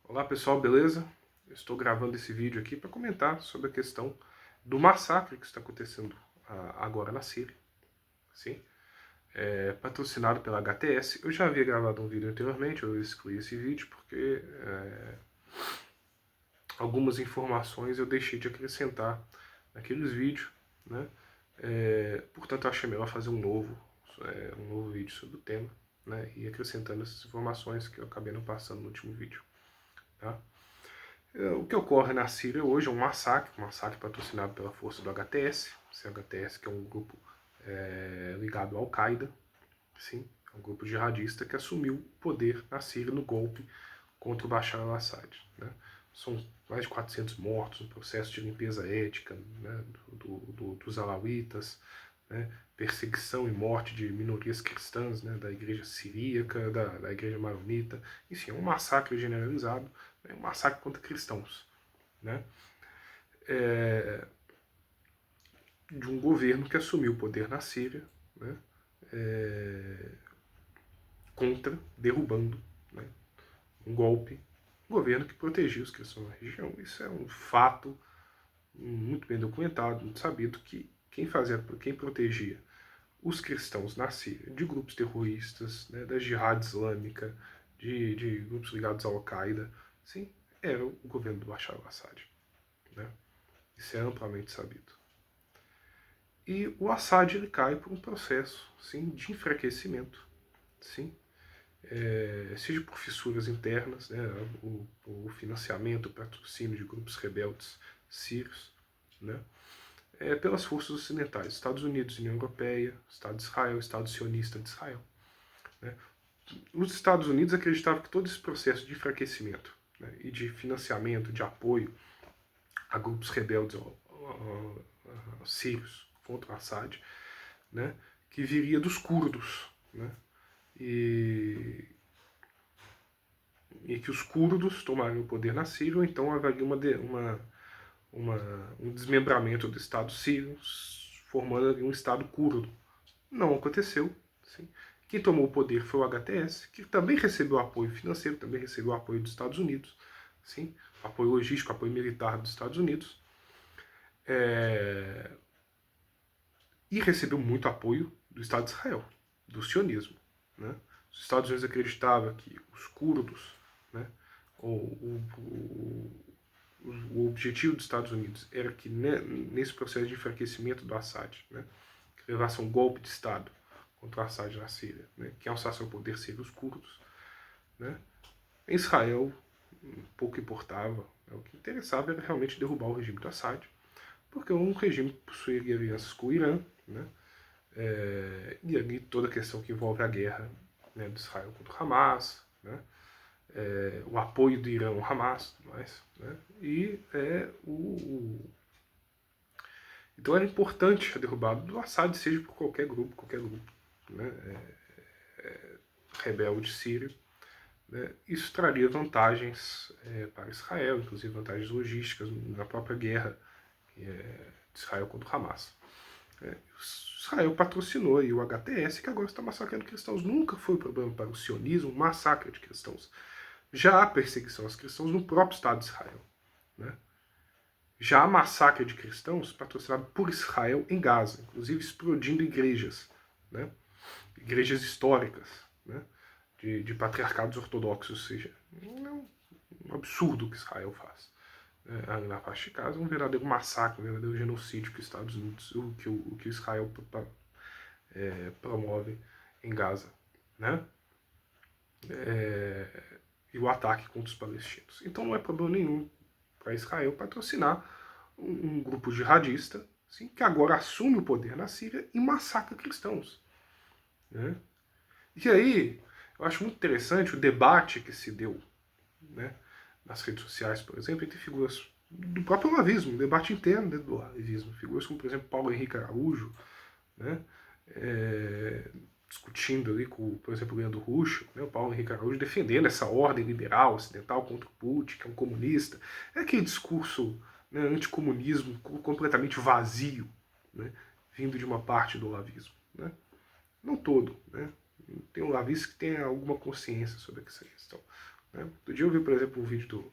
Olá pessoal, beleza? Eu estou gravando esse vídeo aqui para comentar sobre a questão do massacre que está acontecendo agora na Síria, sim? Patrocinado pela HTS. Eu já havia gravado um vídeo anteriormente, eu excluí esse vídeo porque algumas informações eu deixei de acrescentar naqueles vídeos, né? Portanto, eu achei melhor fazer um novo vídeo sobre o tema, né? E acrescentando essas informações que eu acabei não passando no último vídeo, tá? O que ocorre na Síria hoje é um massacre patrocinado pela força do HTS, esse HTS que é um grupo ligado à Al-Qaeda, sim, é um grupo jihadista que assumiu o poder na Síria no golpe contra o Bashar al-Assad, né? São mais de 400 mortos, um processo de limpeza étnica, né, dos alauítas, né, perseguição e morte de minorias cristãs, né, da igreja siríaca, da igreja maronita, enfim, é um massacre generalizado, né, um massacre contra cristãos, né, de um governo que assumiu o poder na Síria, né, derrubando, né, um golpe, um governo que protegia os cristãos na região. Isso é um fato muito bem documentado, muito sabido, que quem protegia os cristãos na Síria de grupos terroristas, né, da Jihad Islâmica, de grupos ligados à Al-Qaeda, sim, era o governo do Bashar al-Assad, né? Isso é amplamente sabido. E o Assad ele cai por um processo, sim, de enfraquecimento, sim, seja por fissuras internas, né, o financiamento, o patrocínio de grupos rebeldes sírios, né, pelas forças ocidentais, Estados Unidos, União Europeia, Estado de Israel, Estado sionista de Israel, né. Os Estados Unidos acreditavam que todo esse processo de enfraquecimento, né, e de financiamento, de apoio a grupos rebeldes sírios contra o Assad, né, que viria dos curdos, né, e que os curdos tomariam o poder na Síria, ou então haveria um desmembramento do Estado sírio, formando ali um Estado curdo. Não aconteceu. Sim. Quem tomou o poder foi o HTS, que também recebeu apoio financeiro, também recebeu apoio dos Estados Unidos, sim, apoio logístico, apoio militar dos Estados Unidos, e recebeu muito apoio do Estado de Israel, do sionismo, né? Os Estados Unidos acreditavam que os curdos, né, o objetivo dos Estados Unidos era que, né, nesse processo de enfraquecimento do Assad, né, que levasse um golpe de Estado contra o Assad na Síria, né, que alçasse ao poder seriam os curdos, né. Em Israel, pouco importava, né, o que interessava era realmente derrubar o regime do Assad, porque um regime possuía alianças com o Irã, né, e ali toda a questão que envolve a guerra, né, de Israel contra o Hamas, né, o apoio do Irã ao Hamas, mais, né, e então era importante a derrubada do Assad, seja por qualquer grupo, né, rebelde sírio. Né, isso traria vantagens para Israel, inclusive vantagens logísticas na própria guerra de Israel contra o Hamas. Israel patrocinou aí o HTS, que agora está massacrando cristãos. Nunca foi um problema para o sionismo, um massacre de cristãos. Já há perseguição aos cristãos no próprio Estado de Israel, né? Já há massacre de cristãos patrocinado por Israel em Gaza, inclusive explodindo igrejas, né? Igrejas históricas, né? De patriarcados ortodoxos, ou seja, é um absurdo o que Israel faz. Na faixa de Gaza, um verdadeiro massacre, um verdadeiro genocídio que os Estados Unidos, o que Israel promove em Gaza, né? E o ataque contra os palestinos. Então não é problema nenhum para Israel patrocinar um grupo jihadista, assim, que agora assume o poder na Síria e massacra cristãos, né? E aí, eu acho muito interessante o debate que se deu, né, nas redes sociais, por exemplo, entre figuras do próprio olavismo, um debate interno dentro do olavismo. Figuras como, por exemplo, Paulo Henrique Araújo, né, discutindo ali com, por exemplo, o Leandro Russo, né, o Paulo Henrique Araújo defendendo essa ordem liberal ocidental contra o Putin, que é um comunista. É aquele discurso, né, anticomunismo completamente vazio, né, vindo de uma parte do olavismo, né? Não todo, né? Tem um lavista que tem alguma consciência sobre essa questão. Né? Outro dia eu vi, por exemplo, um vídeo do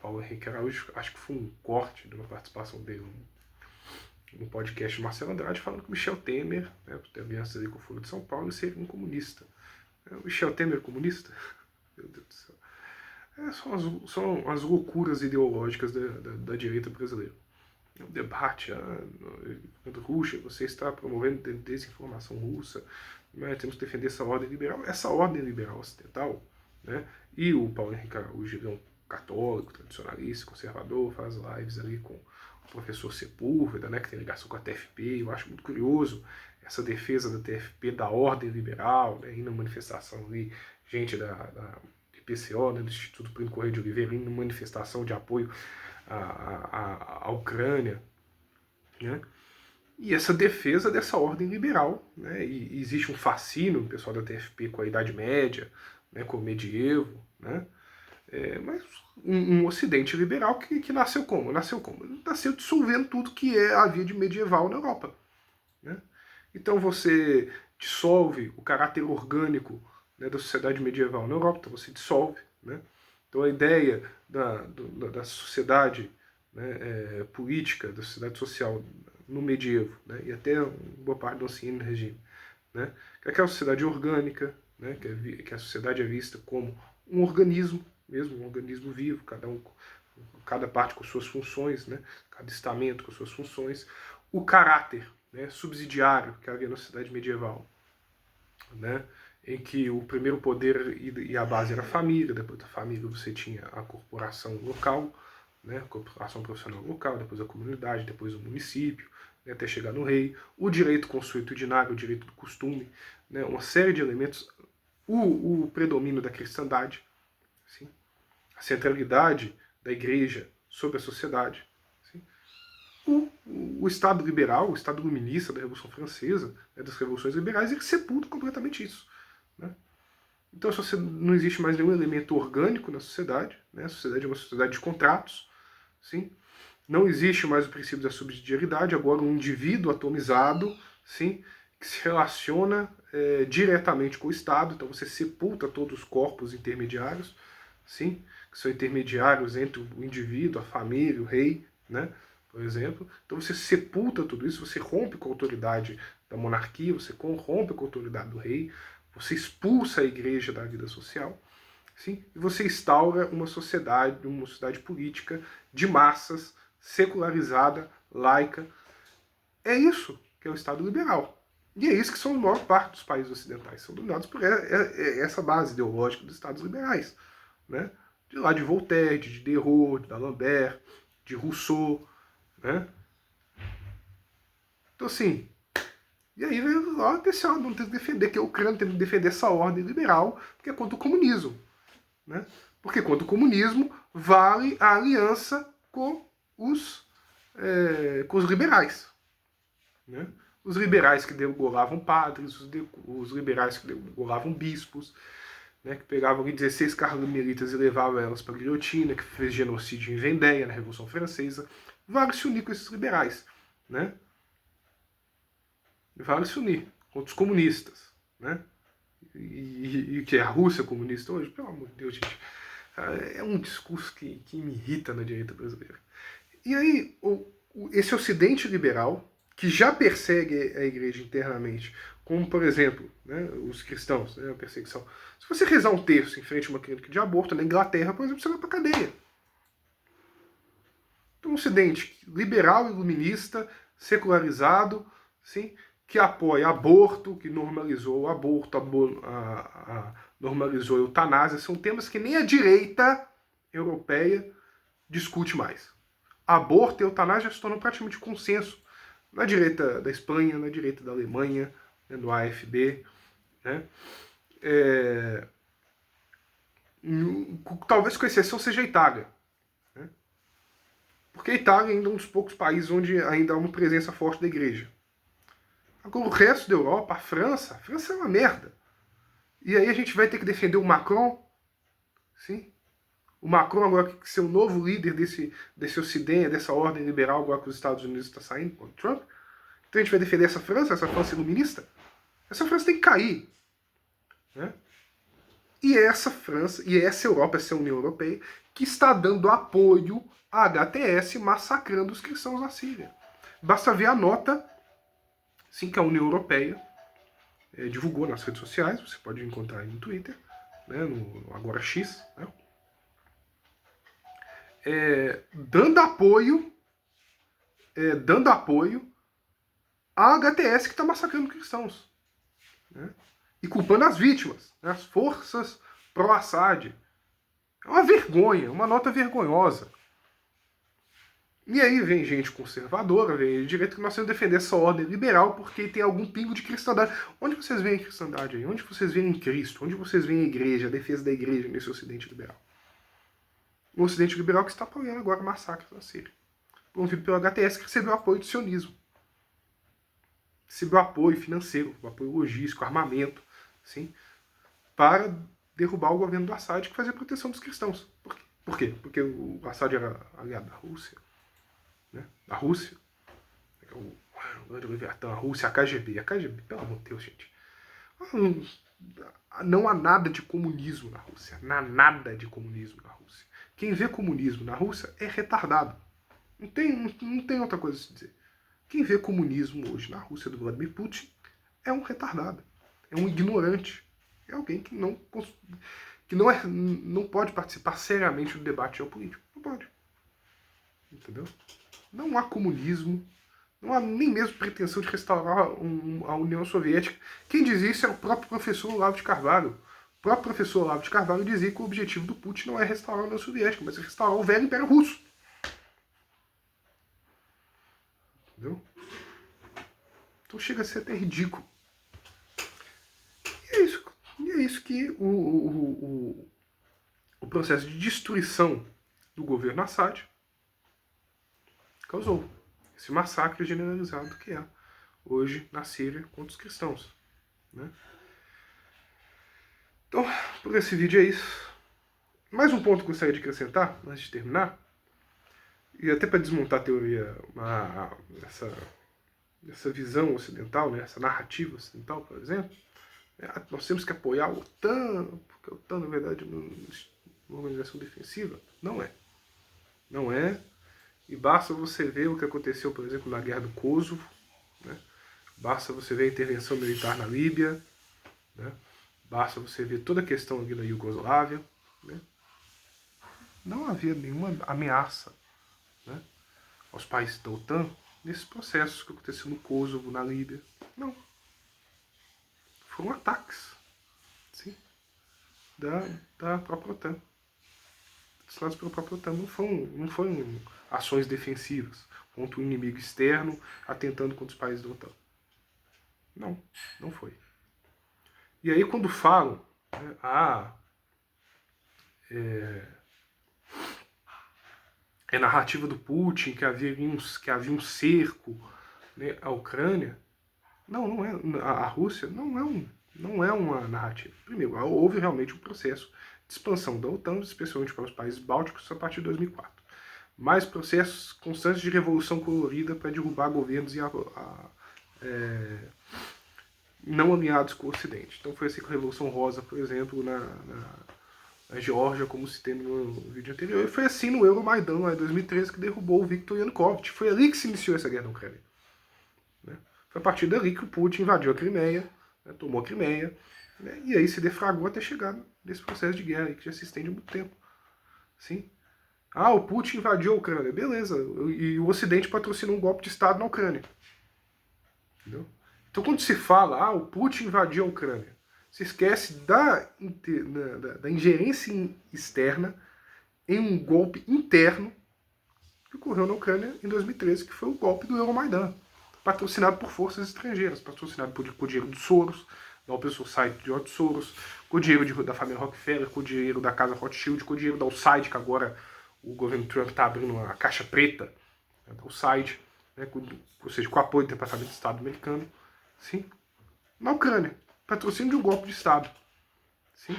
Paulo Henrique Araújo, acho que foi um corte de uma participação dele no podcast do Marcelo Andrade, falando que o Michel Temer, né, por ter aliança ali com o Foro de São Paulo, seria um comunista. O Michel Temer é comunista? Meu Deus do céu. São as loucuras ideológicas da direita brasileira. O debate, Rússia, você está promovendo desinformação russa, né, temos que defender essa ordem liberal. Essa ordem liberal ocidental, né, e o Paulo Henrique Araújo é um católico, tradicionalista, conservador, faz lives ali com o professor Sepúlveda, né, que tem ligação com a TFP. Eu acho muito curioso essa defesa da TFP, da ordem liberal, né, indo na manifestação ali, gente da IPCO, né, do Instituto Primo Correia de Oliveira, indo na manifestação de apoio à Ucrânia, né? E essa defesa dessa ordem liberal, né? E existe um fascínio, o pessoal da TFP, com a Idade Média, né? Com o medievo, né? Mas um Ocidente liberal que nasceu como? Nasceu dissolvendo tudo que havia de medieval na Europa, né? Então você dissolve o caráter orgânico, né, da sociedade medieval na Europa, então você dissolve, né? Então a ideia da sociedade, né, política, da sociedade social no medievo, né, e até boa parte do Ancien Regime, né, que é aquela sociedade orgânica, né, que a sociedade é vista como um organismo mesmo, um organismo vivo, cada parte com suas funções, né, cada estamento com suas funções, o caráter, né, subsidiário que havia na sociedade medieval, né, em que o primeiro poder e a base era a família, depois da família você tinha a corporação local, né, a corporação profissional local, depois a comunidade, depois o município, né, até chegar no rei, o direito consuetudinário, o direito do costume, né, uma série de elementos, o predomínio da cristandade, assim, a centralidade da igreja sobre a sociedade, assim, o Estado liberal, o Estado iluminista da Revolução Francesa, né, das revoluções liberais, ele sepulta completamente isso. Né? Então não existe mais nenhum elemento orgânico na sociedade, né? A sociedade é uma sociedade de contratos, sim? Não existe mais o princípio da subsidiariedade, agora um indivíduo atomizado, sim, que se relaciona diretamente com o Estado, então você sepulta todos os corpos intermediários, sim, que são intermediários entre o indivíduo, a família, o rei, né, por exemplo. Então você sepulta tudo isso, você rompe com a autoridade da monarquia, você rompe com a autoridade do rei, você expulsa a igreja da vida social, sim, e você instaura uma sociedade política de massas, secularizada, laica. É isso que é o Estado liberal. E é isso que são a maior parte dos países ocidentais. São dominados por essa base ideológica dos Estados liberais. Né? De lá de Voltaire, de Diderot, de D'Alembert, de Rousseau. Né? Então, assim, e aí veio lá desse não tem que defender, que a Ucrânia tem que defender essa ordem liberal, porque é contra o comunismo. Né? Porque contra o comunismo vale a aliança com os liberais. Né? Os liberais que degolavam padres, os liberais que degolavam bispos, né, que pegavam 16 carmelitas e levavam elas para a guilhotina, que fez genocídio em Vendéia, na Revolução Francesa. Vale se unir com esses liberais. Né? Vale se unir contra os comunistas. Né? E que é a Rússia comunista hoje, pelo amor de Deus, gente. É um discurso que me irrita na direita brasileira. E aí, esse Ocidente liberal, que já persegue a igreja internamente, como, por exemplo, né, os cristãos, né, a perseguição. Se você rezar um terço em frente a uma clínica de aborto, na Inglaterra, por exemplo, você vai para cadeia. Então, um Ocidente liberal, iluminista, secularizado, sim, que apoia aborto, que normalizou o aborto, normalizou a eutanásia, são temas que nem a direita europeia discute mais. Aborto e eutanásia já se tornam praticamente consenso na direita da Espanha, na direita da Alemanha, né, no AfD. Né? Talvez com exceção seja a Itália. Né? Porque a Itália ainda é um dos poucos países onde ainda há uma presença forte da igreja. Agora o resto da Europa, a França é uma merda. E aí a gente vai ter que defender o Macron, sim? O Macron agora que ser o novo líder desse Ocidente, dessa ordem liberal agora que os Estados Unidos está saindo contra o Trump. Então a gente vai defender essa França iluminista? Essa França tem que cair. Né? E é essa França, e é essa Europa, essa União Europeia, que está dando apoio à HTS massacrando os cristãos na Síria. Basta ver a nota, sim, que a União Europeia divulgou nas redes sociais, você pode encontrar aí no Twitter, né, no Agora X, né, dando apoio à HTS que está massacrando cristãos, né, e culpando as vítimas, né, as forças pró-Assad. É uma vergonha, uma nota vergonhosa. E aí vem gente conservadora, vem de direita, que nós temos que defender essa ordem liberal porque tem algum pingo de cristandade. Onde vocês veem a cristandade aí? Onde vocês veem Cristo? Onde vocês veem a igreja, a defesa da igreja nesse ocidente liberal? O ocidente liberal que está apoiando agora o massacre na Síria. Promovido pelo HTS, que recebeu apoio do sionismo. Recebeu apoio financeiro, apoio logístico, armamento, sim, para derrubar o governo do Assad, que fazia proteção dos cristãos. Por quê? Porque o Assad era aliado da Rússia. Né? A Rússia, o grande Leviatã, a Rússia, a KGB. A KGB, pelo amor de Deus, gente. Não há nada de comunismo na Rússia. Não há nada de comunismo na Rússia. Quem vê comunismo na Rússia é retardado. Não tem outra coisa a se dizer. Quem vê comunismo hoje na Rússia do Vladimir Putin é um retardado. É um ignorante. É alguém que não pode participar seriamente do debate geopolítico. Não pode. Entendeu? Não há comunismo, não há nem mesmo pretensão de restaurar a União Soviética. Quem diz isso é o próprio professor Olavo de Carvalho. O próprio professor Olavo de Carvalho dizia que o objetivo do Putin não é restaurar a União Soviética, mas é restaurar o velho Império Russo. Entendeu? Então chega a ser até ridículo. E é isso que o processo de destruição do governo Assad causou. Esse massacre generalizado que é hoje na Síria contra os cristãos. Né? Então, por esse vídeo é isso. Mais um ponto que eu gostaria de acrescentar, antes de terminar, e até para desmontar a teoria, essa visão ocidental, né, essa narrativa ocidental, por exemplo, nós temos que apoiar a OTAN, porque a OTAN, na verdade, é uma organização defensiva. Não é. Não é. E basta você ver o que aconteceu, por exemplo, na Guerra do Kosovo, né? Basta você ver a intervenção militar na Líbia, né? Basta você ver toda a questão ali da Iugoslávia. Né? Não havia nenhuma ameaça, né, aos países da OTAN nesses processos que aconteceram no Kosovo, na Líbia. Não. Foram ataques, sim, da própria OTAN. Assinados pela própria OTAN. Não foram ações defensivas contra o inimigo externo, atentando contra os países da OTAN. Não foi. E aí quando falam, né, é narrativa do Putin, que havia um cerco, né, à Ucrânia. Não é. A Rússia não é uma narrativa. Primeiro, houve realmente um processo de expansão da OTAN, especialmente para os países bálticos, a partir de 2004. Mais processos constantes de revolução colorida para derrubar governos e não alinhados com o Ocidente. Então foi assim com a Revolução Rosa, por exemplo, na Geórgia, como citei no vídeo anterior, e foi assim no Euromaidan, lá em 2013, que derrubou o Viktor Yanukovych. Foi ali que se iniciou essa guerra na Ucrânia. Né? Foi a partir dali que o Putin invadiu a Crimeia, né, tomou a Crimeia, né, e aí se defragou até chegar nesse processo de guerra, que já se estende há muito tempo. Sim? O Putin invadiu a Ucrânia, beleza, e o Ocidente patrocinou um golpe de Estado na Ucrânia. Entendeu? Então quando se fala, o Putin invadiu a Ucrânia, se esquece da ingerência externa em um golpe interno que ocorreu na Ucrânia em 2013, que foi o golpe do Euromaidan, patrocinado por forças estrangeiras, patrocinado por dinheiro do Soros, da Open Society de George Soros, com o dinheiro da família Rockefeller, com o dinheiro da casa Rothschild, com o dinheiro da USAID, que agora o governo Trump está abrindo uma caixa preta, né, da USAID, né, ou seja, com o apoio do Departamento de Estado americano, sim, na Ucrânia, patrocínio de um golpe de Estado. Sim.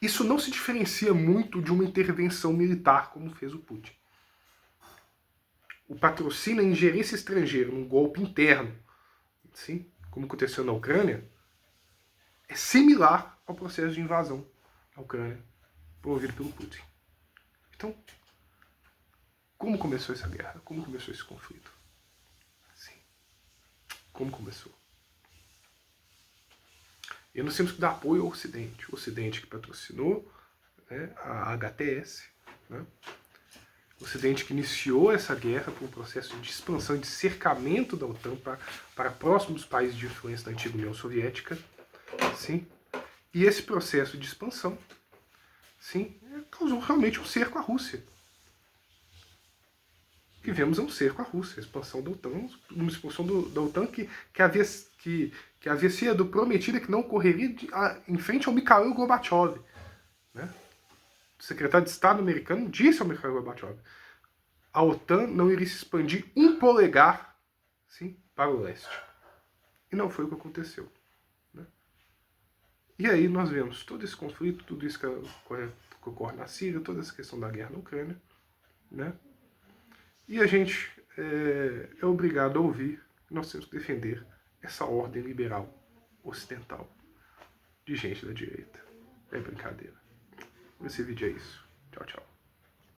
Isso não se diferencia muito de uma intervenção militar, como fez o Putin. O patrocínio, a ingerência estrangeira num golpe interno, sim, como aconteceu na Ucrânia, é similar ao processo de invasão à Ucrânia promovido pelo Putin. Então, como começou essa guerra? Como começou esse conflito? Sim. Como começou? E nós temos que dar apoio ao Ocidente. O Ocidente que patrocinou, né, a HTS, né? O Ocidente que iniciou essa guerra por um processo de expansão e de cercamento da OTAN para próximos países de influência da antiga União Soviética. Sim. E esse processo de expansão, sim, causou realmente um cerco à Rússia. Vivemos um cerco à Rússia, a expansão da OTAN, uma expansão da OTAN que havia sido prometida que não ocorreria em frente ao Mikhail Gorbachev. Né? O secretário de Estado americano disse ao Mikhail Gorbachev: a OTAN não iria se expandir um polegar, sim, para o leste. E não foi o que aconteceu. Né? E aí nós vemos todo esse conflito, tudo isso que ocorre na Síria, toda essa questão da guerra na Ucrânia, né? E a gente é obrigado a ouvir que nós temos que defender essa ordem liberal ocidental de gente da direita. É brincadeira. Esse vídeo é isso. Tchau, tchau.